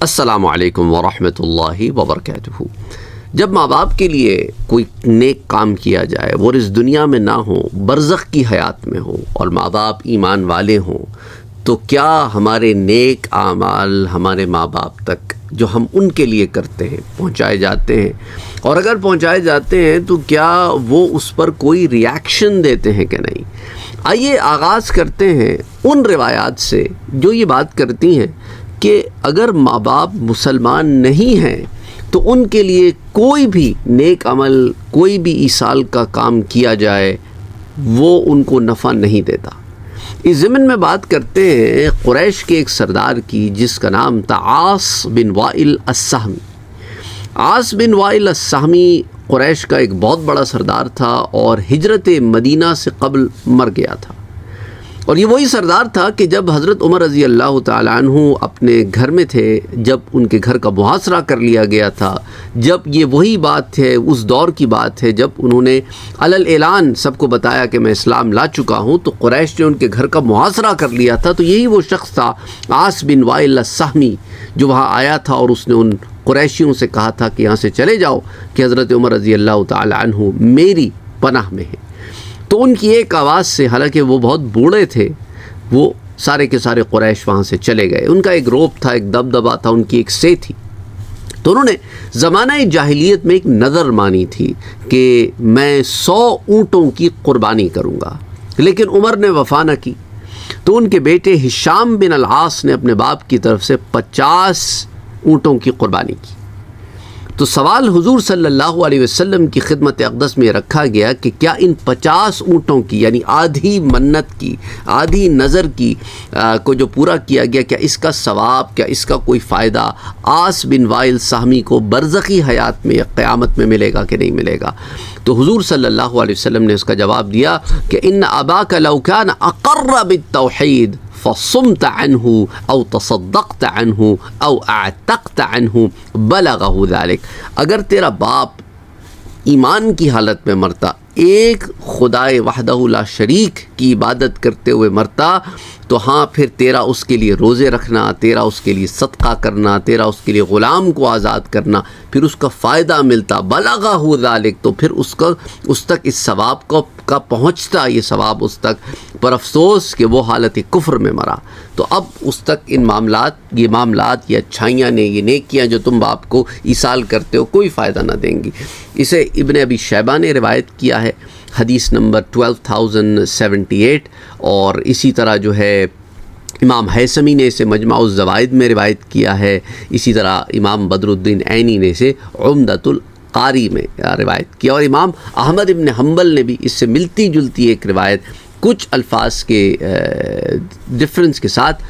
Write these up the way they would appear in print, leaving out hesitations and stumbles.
السلام علیکم ورحمۃ اللہ وبرکاتہ۔ جب ماں باپ کے لیے کوئی نیک کام کیا جائے، وہ اس دنیا میں نہ ہوں، برزخ کی حیات میں ہوں، اور ماں باپ ایمان والے ہوں، تو کیا ہمارے نیک اعمال ہمارے ماں باپ تک جو ہم ان کے لیے کرتے ہیں پہنچائے جاتے ہیں؟ اور اگر پہنچائے جاتے ہیں تو کیا وہ اس پر کوئی ریاکشن دیتے ہیں کہ نہیں؟ آئیے آغاز کرتے ہیں ان روایات سے جو یہ بات کرتی ہیں کہ اگر ماں باپ مسلمان نہیں ہیں تو ان کے لیے کوئی بھی نیک عمل، کوئی بھی ایصال کا کام کیا جائے وہ ان کو نفع نہیں دیتا۔ اس ضمن میں بات کرتے ہیں قریش کے ایک سردار کی جس کا نام تھا عاص بن وائل السہمی۔ عاص بن وائل السہمی قریش کا ایک بہت بڑا سردار تھا اور ہجرت مدینہ سے قبل مر گیا تھا، اور یہ وہی سردار تھا کہ جب حضرت عمر رضی اللہ تعالیٰ عنہ اپنے گھر میں تھے، جب ان کے گھر کا محاصرہ کر لیا گیا تھا، جب یہ وہی بات ہے، اس دور کی بات ہے جب انہوں نے علل اعلان سب کو بتایا کہ میں اسلام لا چکا ہوں، تو قریش نے ان کے گھر کا محاصرہ کر لیا تھا۔ تو یہی وہ شخص تھا عاص بن وائل السہمی جو وہاں آیا تھا اور اس نے ان قریشیوں سے کہا تھا کہ یہاں سے چلے جاؤ کہ حضرت عمر رضی اللہ تعالیٰ عنہ میری پناہ میں ہے۔ تو ان کی ایک آواز سے، حالانکہ وہ بہت بوڑھے تھے، وہ سارے کے سارے قریش وہاں سے چلے گئے۔ ان کا ایک روب تھا، ایک دبدبا تھا، ان کی ایک سے تھی۔ تو انہوں نے زمانہ جاہلیت میں ایک نظر مانی تھی کہ میں 100 اونٹوں کی قربانی کروں گا، لیکن عمر نے وفا نہ کی۔ تو ان کے بیٹے ہشام بن العاص نے اپنے باپ کی طرف سے 50 اونٹوں کی قربانی کی۔ تو سوال حضور صلی اللہ علیہ وسلم کی خدمت اقدس میں رکھا گیا کہ کیا ان 50 اونٹوں کی، یعنی آدھی منت کی، آدھی نظر کی کو جو پورا کیا گیا، کیا اس کا ثواب، کیا اس کا کوئی فائدہ عاص بن وائل سہمی کو برزخی حیات میں یا قیامت میں ملے گا کہ نہیں ملے گا؟ تو حضور صلی اللہ علیہ وسلم نے اس کا جواب دیا کہ ان اباک لو کان اقر بالتوحید فصمت عنہ او تصدقت عنہ او اعتقت عنہ بلغہ ذلک۔ اگر تیرا باپ ایمان کی حالت میں مرتا، ایک خدائے وحدہ لا شریک کی عبادت کرتے ہوئے مرتا، تو ہاں پھر تیرا اس کے لیے روزے رکھنا، تیرا اس کے لیے صدقہ کرنا، تیرا اس کے لیے غلام کو آزاد کرنا، پھر اس کا فائدہ ملتا، بلغہ ذلک، تو پھر اس تک اس ثواب کا پہنچتا، یہ ثواب اس تک، پر افسوس کہ وہ حالت کفر میں مرا۔ تو اب اس تک یہ معاملات، یہ اچھائیاں نے، یہ نیکیاں جو تم باپ کو ایصال کرتے ہو، کوئی فائدہ نہ دیں گی۔ اسے ابن ابی شیبہ نے روایت کیا ہے، حدیث نمبر 12078، اور اسی طرح جو ہے امام حیثمی نے اسے مجمع الزوائد میں روایت کیا ہے، اسی طرح امام بدر الدین عینی نے اسے عمدۃ القاری میں روایت کیا، اور امام احمد ابن حنبل نے بھی اس سے ملتی جلتی ایک روایت کچھ الفاظ کے ڈفرنس کے ساتھ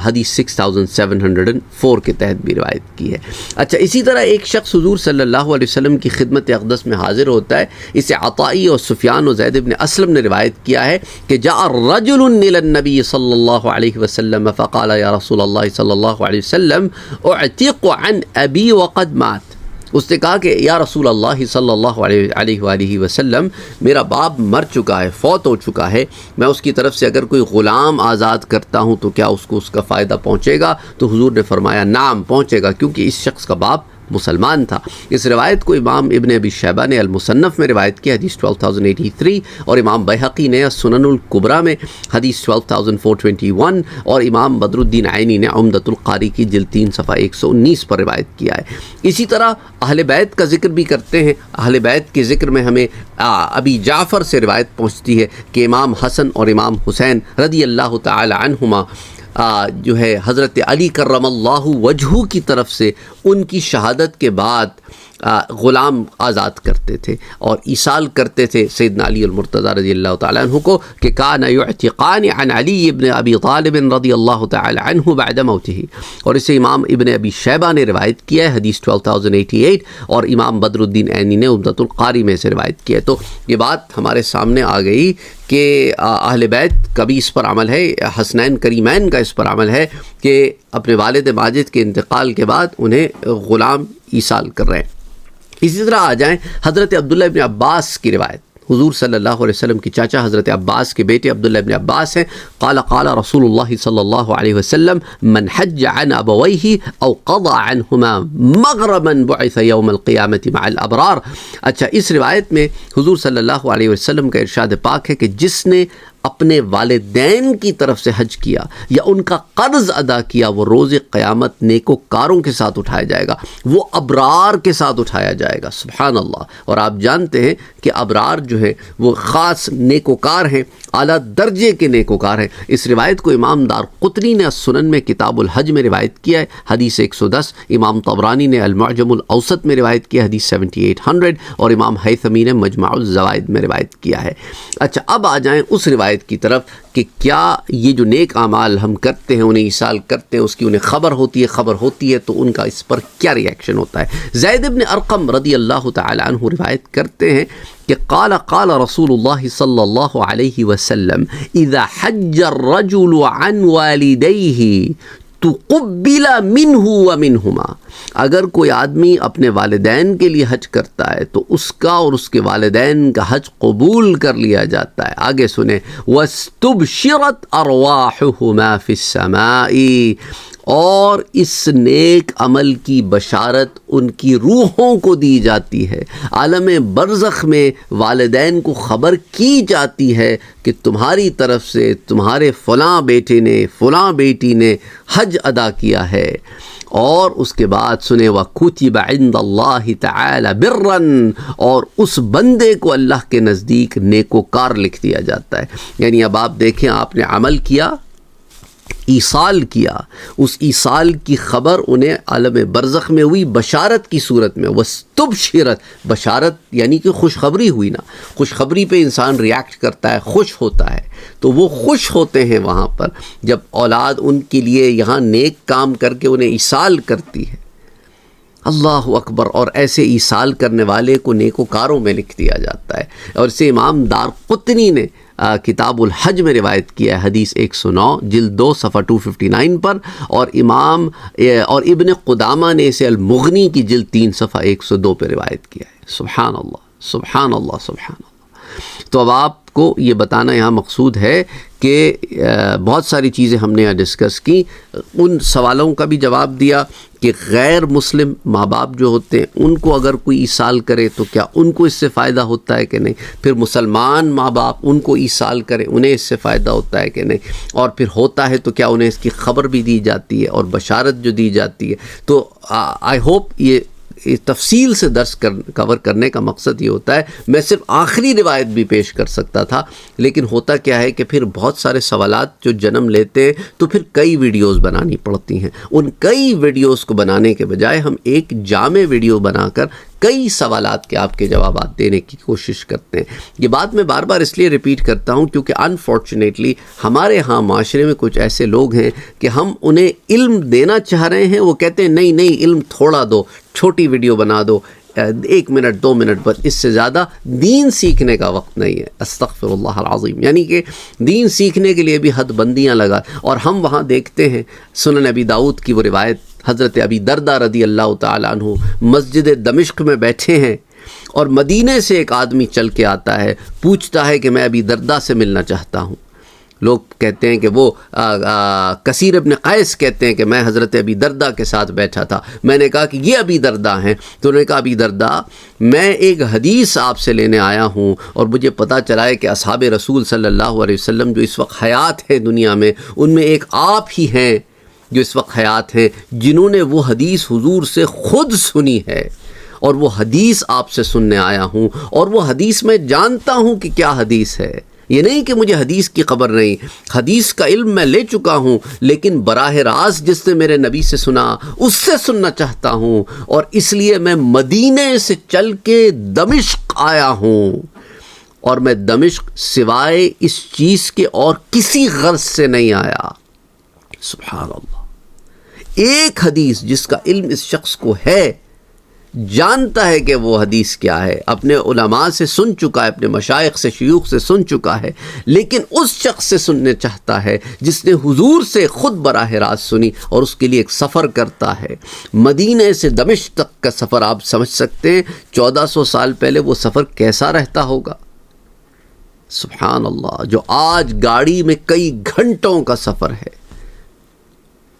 حدیث 6704 کے تحت بھی روایت کی ہے۔ اچھا، اسی طرح ایک شخص حضور صلی اللہ علیہ وسلم کی خدمت اقدس میں حاضر ہوتا ہے، اسے عطائی اور سفیان و زید بن اسلم نے روایت کیا ہے کہ جاء رجل الى النبی صلی اللہ علیہ وسلم فقال یا رسول اللہ صلی اللہ علیہ وسلم اعتق عن ابی وقد مات۔ اس نے کہا کہ یا رسول اللہ صلی اللہ علیہ وآلہ وسلم، میرا باپ مر چکا ہے، فوت ہو چکا ہے، میں اس کی طرف سے اگر کوئی غلام آزاد کرتا ہوں تو کیا اس کو اس کا فائدہ پہنچے گا؟ تو حضور نے فرمایا نعم پہنچے گا، کیونکہ اس شخص کا باپ مسلمان تھا۔ اس روایت کو امام ابن ابی شیبہ نے المصنف میں روایت کیا، حدیث 12083، اور امام بہقی نے سنن الکبریٰ میں حدیث 12421، اور امام بدر الدین عینی نے عمدۃ القاری کی جلد 3 صفحہ 119 پر روایت کیا ہے۔ اسی طرح اہل بیت کا ذکر بھی کرتے ہیں۔ اہل بیت کے ذکر میں ہمیں ابی جعفر سے روایت پہنچتی ہے کہ امام حسن اور امام حسین رضی اللہ تعالی عنہما جو ہے حضرت علی کرم اللہ وجہہ کی طرف سے ان کی شہادت کے بعد غلام آزاد کرتے تھے اور ایصال کرتے تھے سیدنا علی المرتضیٰ رضی اللہ تعالیٰ عنہ کو، کہ کان یعتقان عن علی ابن ابی طالب رضی اللہ تعالیٰ عنہ بعد موتہ، اور اسے امام ابن ابی شیبہ نے روایت کیا ہے، حدیث 12088، اور امام بدر الدین عینی نے عمدۃ القاری میں سے روایت کیا ہے۔ تو یہ بات ہمارے سامنے آ گئی کہ اہل بیت کا بھی اس پر عمل ہے، حسنین کریمین کا اس پر عمل ہے کہ اپنے والد ماجد کے انتقال کے بعد انہیں غلام ایصال کر رہے ہیں۔ اسی طرح آ جائیں حضرت عبداللہ ابن عباس کی روایت۔ حضور صلی اللہ علیہ وسلم کی چاچا حضرت عباس کے بیٹے عبداللہ ابن عباس ہیں، قال قال رسول اللہ صلی اللہ علیہ وسلم من حج عن ابویہ او قضى عنہما مغرما بعث یوم القیامت مع الابرار۔ اچھا، اس روایت میں حضور صلی اللہ علیہ وسلم کا ارشاد پاک ہے کہ جس نے اپنے والدین کی طرف سے حج کیا یا ان کا قرض ادا کیا، وہ روز قیامت نیکوکاروں کے ساتھ اٹھایا جائے گا، وہ ابرار کے ساتھ اٹھایا جائے گا۔ سبحان اللہ۔ اور آپ جانتے ہیں کہ ابرار جو ہے وہ خاص نیکوکار ہیں، اعلیٰ درجے کے نیکوکار ہیں۔ اس روایت کو امام دارقطنی نے السنن میں کتاب الحج میں روایت کیا ہے، حدیث 110۔ امام طبرانی نے المعجم الاوسط میں روایت کیا، حدیث 7800، اور امام حیثمی نے مجمع الزوائد میں روایت کیا ہے۔ اچھا، اب آ جائیں اس روایت کی طرف کہ کیا یہ جو نیک اعمال ہم کرتے ہیں، انہیں ایصال کرتے ہیں، اس کی انہیں خبر ہوتی ہے تو ان کا اس پر کیا ریئیکشن ہوتا ہے۔ زید بن ارقم رضی اللہ تعالی عنہ روایت کرتے ہیں کہ قال قال رسول اللہ صلی اللہ علیہ وسلم اذا حج الرجل عن والدیہ تقبل منہ ومنہما، اگر کوئی آدمی اپنے والدین کے لیے حج کرتا ہے تو اس کا اور اس کے والدین کا حج قبول کر لیا جاتا ہے۔ آگے سنیں، وَاسْتُبْشِرَتْ أَرْوَاحُهُمَا فِي السَّمَاءِ، اور اس نیک عمل کی بشارت ان کی روحوں کو دی جاتی ہے، عالم برزخ میں والدین کو خبر کی جاتی ہے کہ تمہاری طرف سے تمہارے فلاں بیٹے نے فلاں بیٹی نے حج ادا کیا ہے۔ اور اس کے بعد سنے وَكُتِبَ عِنْدَ اللَّهِ تَعَالَى بِرًّا، اور اس بندے کو اللہ کے نزدیک نیکوکار لکھ دیا جاتا ہے۔ یعنی اب آپ دیکھیں، آپ نے عمل کیا، ایصال کیا، اس ایصال کی خبر انہیں عالم برزخ میں ہوئی بشارت کی صورت میں۔ وَاسْتُبْشِرَتْ، بشارت یعنی کہ خوشخبری ہوئی نا، خوشخبری پہ انسان ریاکٹ کرتا ہے، خوش ہوتا ہے، تو وہ خوش ہوتے ہیں وہاں پر جب اولاد ان کے لیے یہاں نیک کام کر کے انہیں ایصال کرتی ہے۔ اللہ اکبر۔ اور ایسے ایصال کرنے والے کو نیکوکاروں میں لکھ دیا جاتا ہے۔ اور اسے امام دارقطنی نے کتاب الحج میں روایت کیا ہے، حدیث 109 جلد 2 صفحہ 259 پر، اور ابن قدامہ نے اسے المغنی کی جلد 3 صفحہ 102 پہ روایت کیا ہے۔ سبحان اللہ، سبحان اللہ، سبحان اللہ۔ تو اب آپ کو یہ بتانا یہاں مقصود ہے کہ بہت ساری چیزیں ہم نے یہاں ڈسکس کی، ان سوالوں کا بھی جواب دیا کہ غیر مسلم ماں باپ جو ہوتے ہیں ان کو اگر کوئی ایصال کرے تو کیا ان کو اس سے فائدہ ہوتا ہے کہ نہیں، پھر مسلمان ماں باپ ان کو ایصال کرے انہیں اس سے فائدہ ہوتا ہے کہ نہیں، اور پھر ہوتا ہے تو کیا انہیں اس کی خبر بھی دی جاتی ہے اور بشارت جو دی جاتی ہے۔ تو آئی ہوپ یہ تفصیل سے درس کور کرنے کا مقصد یہ ہوتا ہے۔ میں صرف آخری روایت بھی پیش کر سکتا تھا، لیکن ہوتا کیا ہے کہ پھر بہت سارے سوالات جو جنم لیتے ہیں تو پھر کئی ویڈیوز بنانی پڑتی ہیں۔ ان کئی ویڈیوز کو بنانے کے بجائے ہم ایک جامع ویڈیو بنا کر کئی سوالات کے آپ کے جوابات دینے کی کوشش کرتے ہیں۔ یہ بات میں بار بار اس لیے ریپیٹ کرتا ہوں کیونکہ انفارچونیٹلی ہمارے ہاں معاشرے میں کچھ ایسے لوگ ہیں کہ ہم انہیں علم دینا چاہ رہے ہیں، وہ کہتے ہیں نہیں نہیں علم تھوڑا دو، چھوٹی ویڈیو بنا دو، 1 منٹ 2 منٹ، بس اس سے زیادہ دین سیکھنے کا وقت نہیں ہے۔ استغفر اللہ العظیم۔ یعنی کہ دین سیکھنے کے لیے بھی حد بندیاں لگا، اور ہم وہاں دیکھتے ہیں سنن ابی داؤد کی وہ روایت، حضرت ابی درداء رضی اللہ تعالیٰ عنہ مسجد دمشق میں بیٹھے ہیں اور مدینے سے ایک آدمی چل کے آتا ہے، پوچھتا ہے کہ میں ابی درداء سے ملنا چاہتا ہوں۔ لوگ کہتے ہیں کہ وہ کثیر ابن قیس کہتے ہیں کہ میں حضرت ابی درداء کے ساتھ بیٹھا تھا۔ میں نے کہا کہ یہ ابی درداء ہیں، تو انہوں نے کہا ابی درداء میں ایک حدیث آپ سے لینے آیا ہوں، اور مجھے پتہ چلا ہے کہ اصحاب رسول صلی اللہ علیہ وسلم جو اس وقت حیات ہے دنیا میں، ان میں ایک آپ ہی ہیں جو اس وقت حیات ہیں جنہوں نے وہ حدیث حضور سے خود سنی ہے، اور وہ حدیث آپ سے سننے آیا ہوں، اور وہ حدیث میں جانتا ہوں کہ کیا حدیث ہے۔ یہ نہیں کہ مجھے حدیث کی خبر نہیں، حدیث کا علم میں لے چکا ہوں، لیکن براہ راست جس نے میرے نبی سے سنا اس سے سننا چاہتا ہوں، اور اس لیے میں مدینے سے چل کے دمشق آیا ہوں، اور میں دمشق سوائے اس چیز کے اور کسی غرض سے نہیں آیا۔ سبحان اللہ۔ ایک حدیث جس کا علم اس شخص کو ہے، جانتا ہے کہ وہ حدیث کیا ہے، اپنے علماء سے سن چکا ہے، اپنے مشائخ سے شیوخ سے سن چکا ہے، لیکن اس شخص سے سننے چاہتا ہے جس نے حضور سے خود براہ راست سنی، اور اس کے لیے ایک سفر کرتا ہے۔ مدینے سے دمشق تک کا سفر آپ سمجھ سکتے ہیں 1400 سال پہلے وہ سفر کیسا رہتا ہوگا۔ سبحان اللہ، جو آج گاڑی میں کئی گھنٹوں کا سفر ہے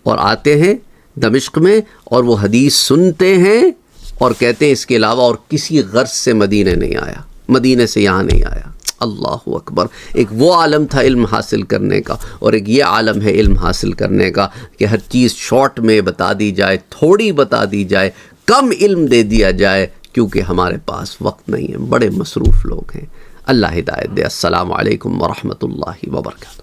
اور آتے ہیں دمشق میں اور وہ حدیث سنتے ہیں اور کہتے ہیں اس کے علاوہ اور کسی غرض سے مدینے نہیں آیا، مدینے سے یہاں نہیں آیا۔ اللہ اکبر۔ ایک وہ عالم تھا علم حاصل کرنے کا، اور ایک یہ عالم ہے علم حاصل کرنے کا کہ ہر چیز شارٹ میں بتا دی جائے، تھوڑی بتا دی جائے، کم علم دے دیا جائے، کیونکہ ہمارے پاس وقت نہیں ہے، بڑے مصروف لوگ ہیں۔ اللہ ہدایت دے۔ السلام علیکم ورحمۃ اللہ وبرکاتہ۔